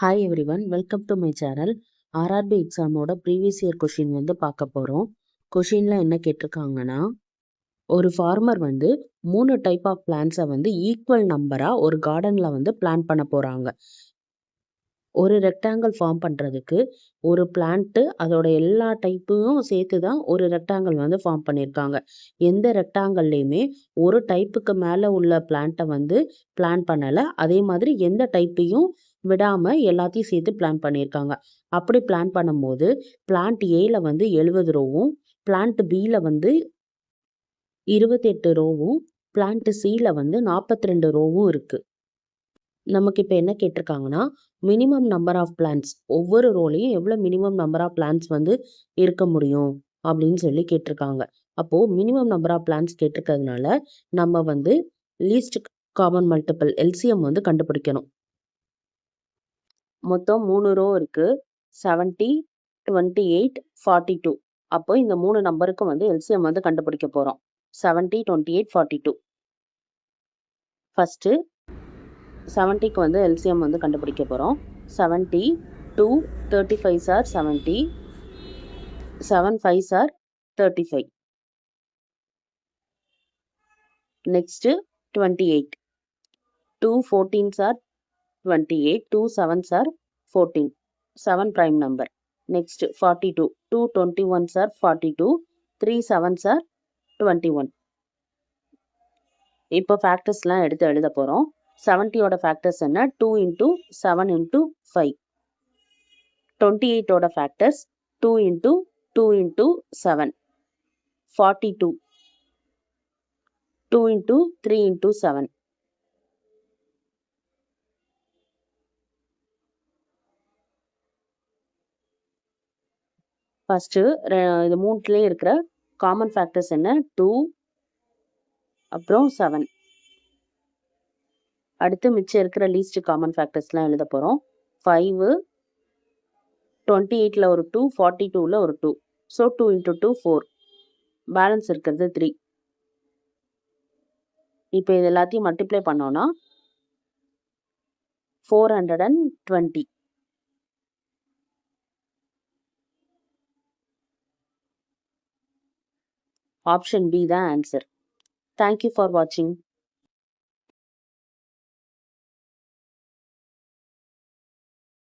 Hi everyone, welcome to my channel. RRB எக்ஸாமோட previous year question பார்க்க போகிறோம். கொஷினில் என்ன கேட்டிருக்காங்கன்னா, ஒரு ஃபார்மர் 3 டைப் ஆஃப் பிளான்ஸை ஈக்குவல் நம்பராக ஒரு கார்டனில் பிளான் பண்ண போகிறாங்க. ஒரு ரெக்டாங்கிள் ஃபார்ம் பண்ணுறதுக்கு ஒரு பிளான்ட்டு அதோட எல்லா டைப்பையும் சேர்த்து தான் ஒரு ரெக்டாங்கிள் ஃபார்ம் பண்ணியிருக்காங்க. எந்த ரெக்டாங்கிள்லேயுமே ஒரு டைப்புக்கு மேலே உள்ள பிளான்ட்டை பிளான் பண்ணலை. அதே மாதிரி எந்த டைப்பையும் விடாமல் எல்லாத்தையும் சேர்த்து பிளான் பண்ணியிருக்காங்க. அப்படி பிளான் பண்ணும்போது பிளான்ட் ஏல 70 ரோவும், பிளான்ட் பியில் 28 ரோவும், பிளான்ட் சியில் 42 ரோவும் இருக்குது. நமக்கு இப்போ என்ன கேட்டிருக்காங்கன்னா, மினிமம் நம்பர் ஆஃப் பிளான்ஸ், ஒவ்வொரு ரோலையும் எவ்வளோ மினிமம் நம்பர் ஆஃப் பிளான்ஸ் இருக்க முடியும் அப்படின்னு சொல்லி கேட்டிருக்காங்க. அப்போது மினிமம் நம்பர் ஆஃப் பிளான்ஸ் கேட்டிருக்கிறதுனால நம்ம லீஸ்ட் காமன் மல்டிபிள் எல்சிஎம் கண்டுபிடிக்கணும். மொத்தம் 3 ரோ இருக்குது, 70, 28, 42. அப்போ இந்த 3 நம்பருக்கும் எல்சிஎம் கண்டுபிடிக்க போகிறோம். 70, 28, 42. ஃபஸ்ட்டு 70க்கு எல்சிஎம் கண்டுபிடிக்க போகிறோம். 70, 2 35s are 70, 7 5s are 35. Next 28, 2 14s are 28, 2 7s are 14, 7 prime number. Next 42, 2 21s are 42, 3 7s are 21. இப்போ ஃபேக்டர்ஸ்லாம் எடுத்து எழுத போகிறோம். 70யோட ஃபேக்டர்ஸ் என்ன? 2 into 7 into 5. 28ஓட factors 2 into 2 into 7. 42, 2 into 3 into 7. First இது மூணுலேயும் இருக்கிற காமன் ஃபேக்டர்ஸ் என்ன? 2, அப்புறம் 7. அடுத்து மிச்சம் இருக்கிற லீஸ்ட் காமன் ஃபேக்டர்ஸ்லாம் எழுத போகிறோம். 5, 28ல் ஒரு 2, 42ல் ஒரு 2. So 2 into 2 4. பேலன்ஸ் இருக்கிறது 3. இப்போ இது எல்லாத்தையும் மல்டிப்ளை பண்ணோன்னா 420. ஆப்ஷன் பி தான் ஆன்சர். தேங்க்யூ ஃபார் வாட்சிங்.